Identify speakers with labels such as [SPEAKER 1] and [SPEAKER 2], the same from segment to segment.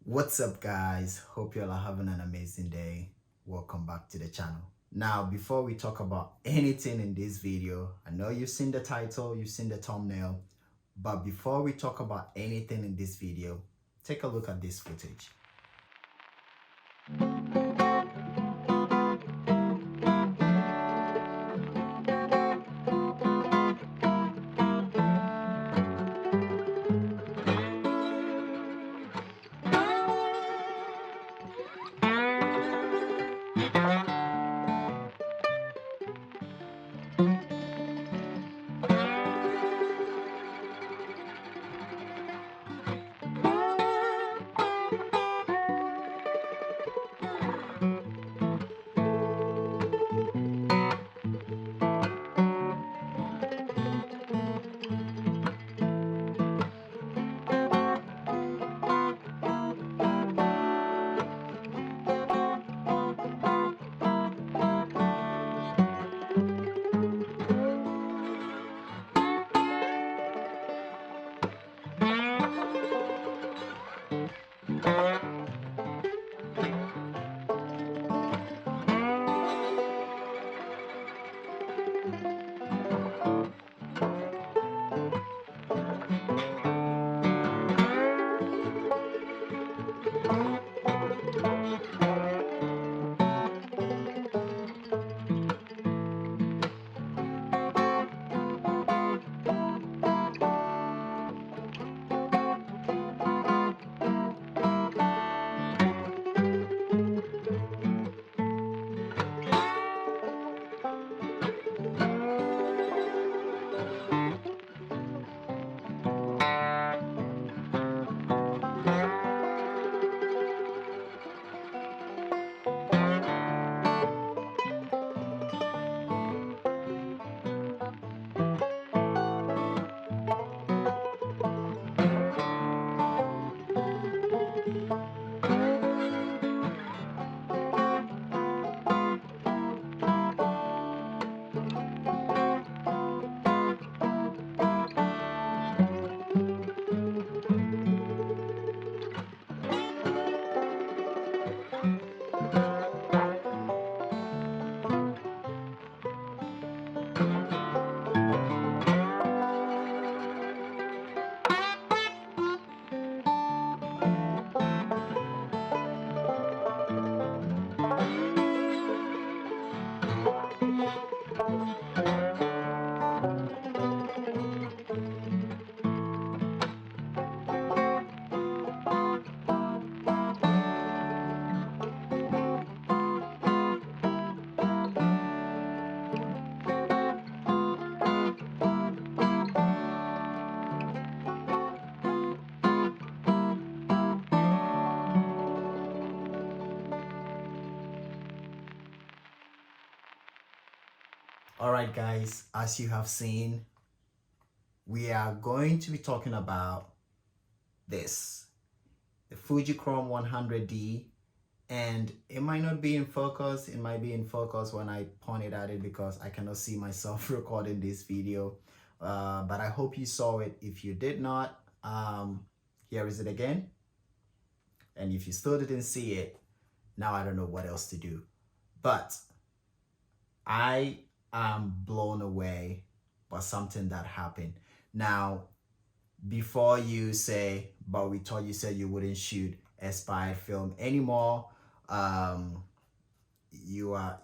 [SPEAKER 1] What's up, guys? Hope you all are having an amazing day. Welcome back to the channel. Now, before we talk about anything in this video, I know you've seen the title, you've seen the thumbnail, but before we talk about anything in this video, take a look at this footage. Alright, guys, as you have seen, we are going to be talking about this, the FUJICHROME 100D, and it might not be in focus. It might be in focus when I point it at it because I cannot see myself recording this video, but I hope you saw it. If you did not, here is it again, and if you still didn't see it, now I don't know what else to do. But I am blown away by something that happened. Now, before you say, but we thought you said you wouldn't shoot a spy film anymore, you are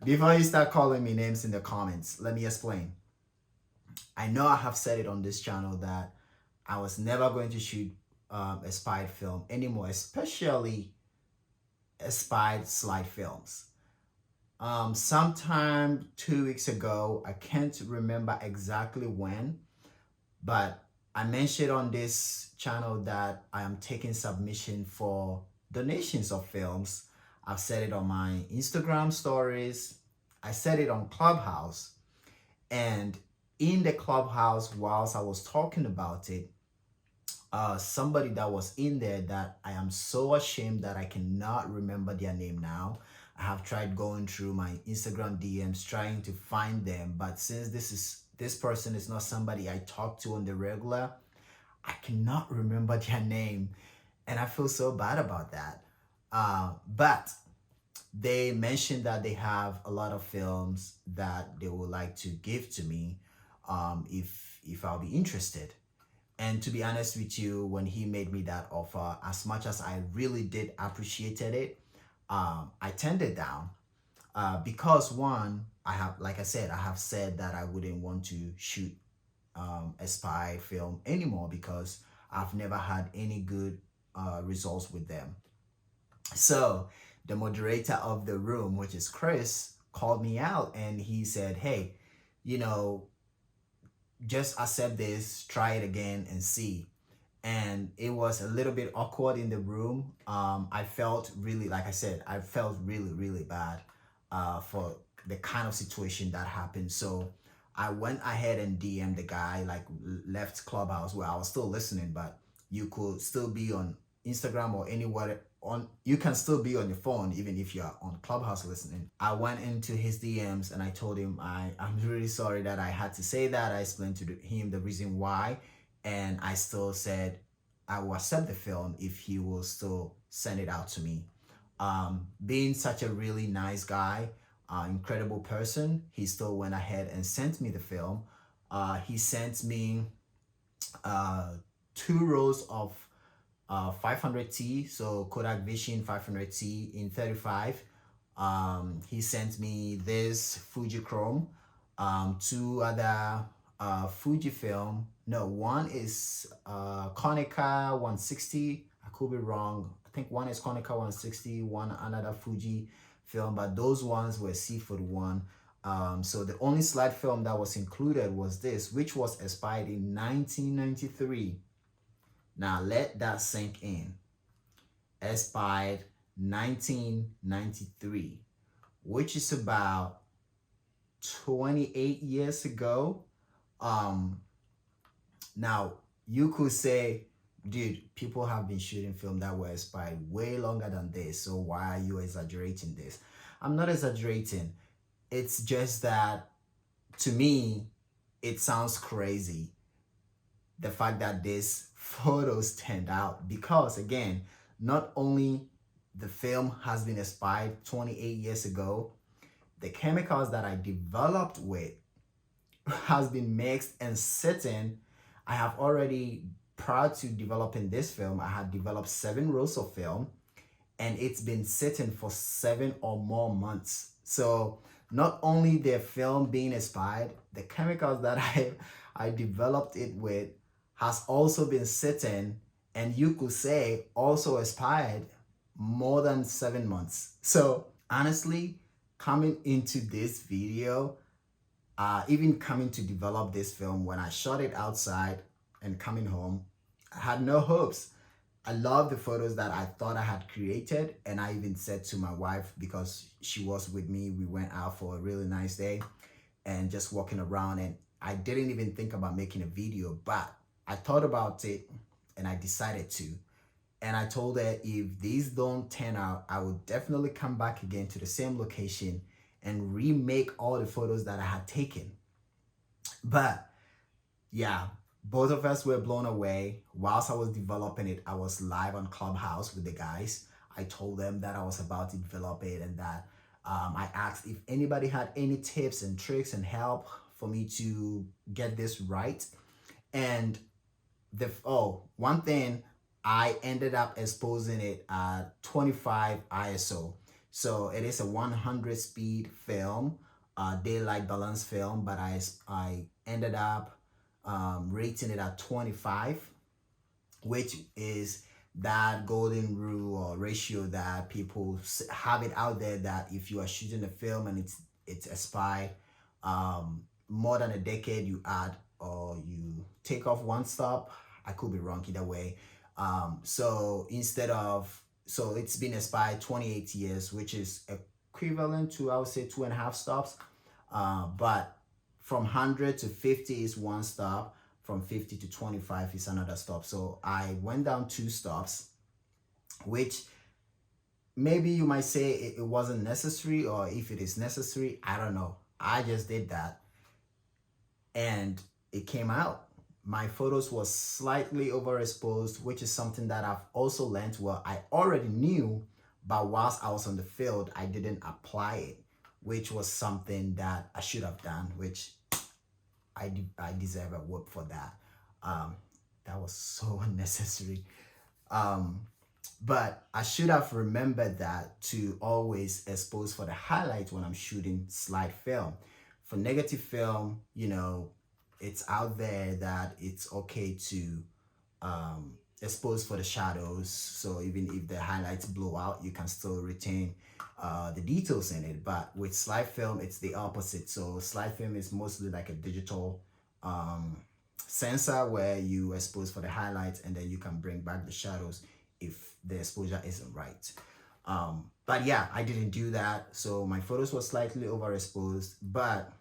[SPEAKER 1] before you start calling me names in the comments, let me explain. I know I have said it on this channel that I was never going to shoot a spy film anymore, especially spied slide films. Sometime 2 weeks ago, I can't remember exactly when, but I mentioned on this channel that I am taking submission for donations of films. I've said it on my Instagram stories. I said it on Clubhouse, and in the Clubhouse, whilst I was talking about it, somebody that was in there that I am so ashamed that I cannot remember their name now. I have tried going through my Instagram DMs trying to find them, but since this person is not somebody I talk to on the regular, I cannot remember their name. And I feel so bad about that. But they mentioned that they have a lot of films that they would like to give to me, if I'll be interested. And to be honest with you, when he made me that offer, as much as I really did appreciated it, I turned it down, because one, I have, like I said, I have said that I wouldn't want to shoot a spy film anymore because I've never had any good results with them. So the moderator of the room, which is Chris, called me out and he said, hey, you know, just accept this, try it again and see. And it was a little bit awkward in the room. I felt really, like I said, I felt really, really bad for the kind of situation that happened. So I went ahead and DM'd the guy, like left Clubhouse where I was still listening, but you could still be on Instagram or anywhere on, you can still be on your phone even if you're on Clubhouse listening. I went into his DMs and I told him I'm really sorry that I had to say that. I explained to him the reason why, and I still said I will accept the film if he will still send it out to me. Being such a really nice guy, incredible person, he still went ahead and sent me the film. He sent me 2 rolls of 500T, so Kodak Vision 500T in 35. He sent me this FUJICHROME, 2 other Fujifilm. No, one is Konica 160. I could be wrong. I think one is Konica 160, one another Fuji film, but those ones were Seafood one. So the only slide film that was included was this, which was expired in 1993. Now let that sink in. Expired 1993, which is about 28 years ago. Now you could say, dude, people have been shooting film that were expired way longer than this, so why are you exaggerating this? I'm not exaggerating. It's just that to me, it sounds crazy, the fact that these photos turned out, because again, not only the film has been expired 28 years ago, the chemicals that I developed with has been mixed and sitting. I have already, prior to developing this film, I had developed 7 rolls of film and it's been sitting for 7 or more months. So not only the film being expired, the chemicals that I developed it with has also been sitting, and you could say also expired more than 7 months. So honestly, coming into this video, even coming to develop this film, when I shot it outside and coming home, I had no hopes. I love the photos that I thought I had created, and I even said to my wife, because she was with me, we went out for a really nice day and just walking around, and I didn't even think about making a video, but I thought about it and I decided to. And I told her, if these don't turn out, I will definitely come back again to the same location and remake all the photos that I had taken. But yeah, both of us were blown away. Whilst I was developing it, I was live on Clubhouse with the guys. I told them that I was about to develop it, and that I asked if anybody had any tips and tricks and help for me to get this right. And one thing, I ended up exposing it at 25 ISO. So it is a 100 speed film, daylight balance film, but I ended up rating it at 25, which is that golden rule or ratio that people have it out there, that if you are shooting a film and it's expired more than a decade, you add or you take off 1 stop. I could be wrong either way. So it's been expired 28 years, which is equivalent to, I would say, 2.5 stops. But from 100 to 50 is 1 stop. From 50 to 25 is another stop. So I went down 2 stops, which maybe you might say it wasn't necessary, or if it is necessary, I don't know. I just did that and it came out my photos was slightly overexposed, which is something that I've also learned. Well, I already knew, but whilst I was on the field, I didn't apply it, which was something that I should have done, which I deserve a whoop for that. That was so unnecessary. But I should have remembered that to always expose for the highlights when I'm shooting slide film. For negative film, you know, it's out there that it's okay to expose for the shadows. So even if the highlights blow out, you can still retain the details in it. But with slide film, it's the opposite. So slide film is mostly like a digital sensor where you expose for the highlights and then you can bring back the shadows if the exposure isn't right. But yeah, I didn't do that. So my photos were slightly overexposed, but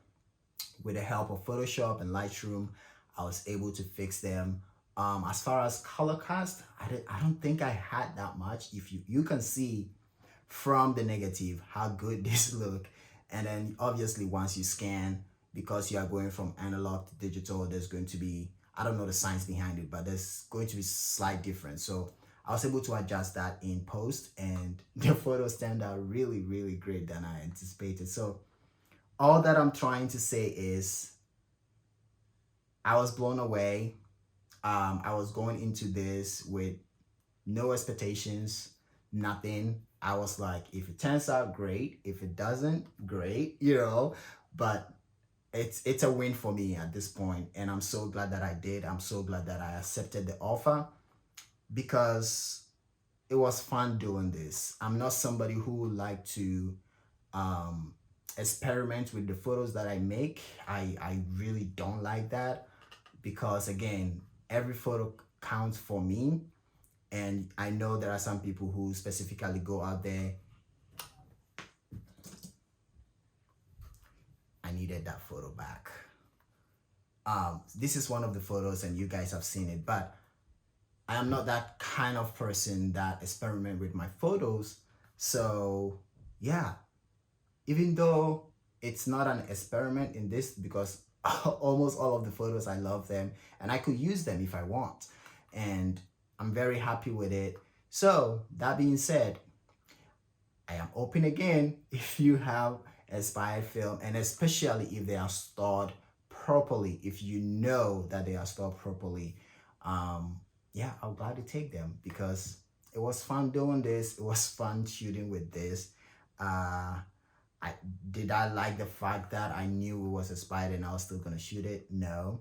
[SPEAKER 1] with the help of Photoshop and Lightroom, I was able to fix them. As far as color cast, I don't think I had that much. If you can see from the negative how good this look, and then obviously once you scan, because you are going from analog to digital, there's going to be, I don't know the science behind it, but there's going to be slight difference. So I was able to adjust that in post, and the photos turned out really, really great than I anticipated. So all that I'm trying to say is I was blown away. I was going into this with no expectations, nothing. I was like, if it turns out, great. If it doesn't, great, you know. But it's a win for me at this point, and I'm so glad that I did. I'm so glad that I accepted the offer, because it was fun doing this. I'm not somebody who would like to experiment with the photos that I make. I really don't like that, because again, every photo counts for me. And I know there are some people who specifically go out there. I needed that photo back. This is one of the photos and you guys have seen it, but I am not that kind of person that experiment with my photos. So yeah, even though it's not an experiment in this, because almost all of the photos, I love them and I could use them if I want. And I'm very happy with it. So that being said, I am open again if you have expired film, and especially if they are stored properly, if you know that they are stored properly. Yeah, I'm glad to take them, because it was fun doing this. It was fun shooting with this. Did I like the fact that I knew it was expired and I was still gonna shoot it? No,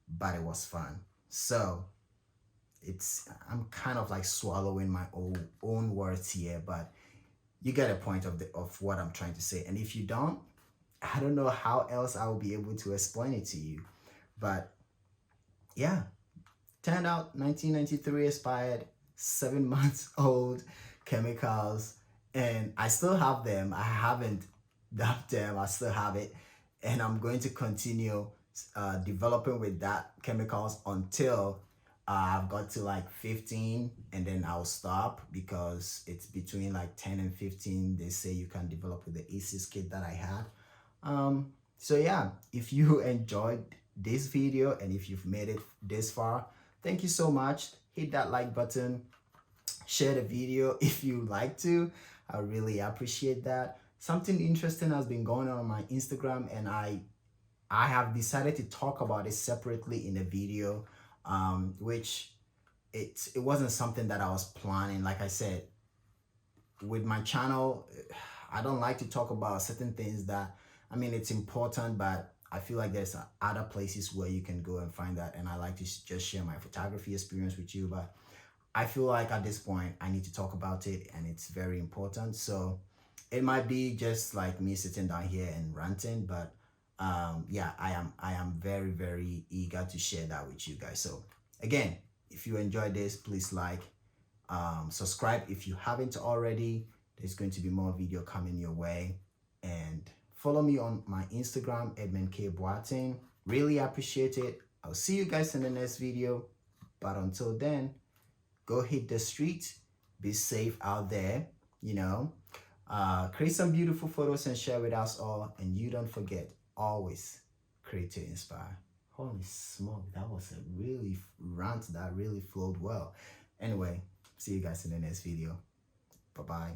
[SPEAKER 1] but it was fun. So I'm kind of like swallowing my own words here, but you get a point of what I'm trying to say. And if you don't, I don't know how else I will be able to explain it to you. But yeah, turned out 1993 expired, 7 months old chemicals, and I still have them. I haven't dumped them. I still have it, and I'm going to continue developing with that chemicals until I've got to like 15, and then I'll stop, because it's between like 10 and 15 they say you can develop with the ACES kit that I had. So yeah, if you enjoyed this video and if you've made it this far, thank you so much. Hit that like button, share the video if you like to. I really appreciate that. Something interesting has been going on my Instagram, and I have decided to talk about it separately in a video, which it wasn't something that I was planning. Like I said, with my channel, I don't like to talk about certain things that, I mean, it's important, but I feel like there's other places where you can go and find that, and I like to just share my photography experience with you. But I feel like at this point I need to talk about it, and it's very important. So it might be just like me sitting down here and ranting, but yeah, I am very, very eager to share that with you guys. So again, if you enjoyed this, please like, subscribe if you haven't already. There's going to be more video coming your way, and follow me on my Instagram, Edmund K. Boateng. Really appreciate it. I'll see you guys in the next video, but until then, go hit the street, be safe out there, you know, create some beautiful photos and share with us all. And you don't forget, always create to inspire. Holy smoke, that was a really rant that really flowed well. Anyway, see you guys in the next video. Bye-bye.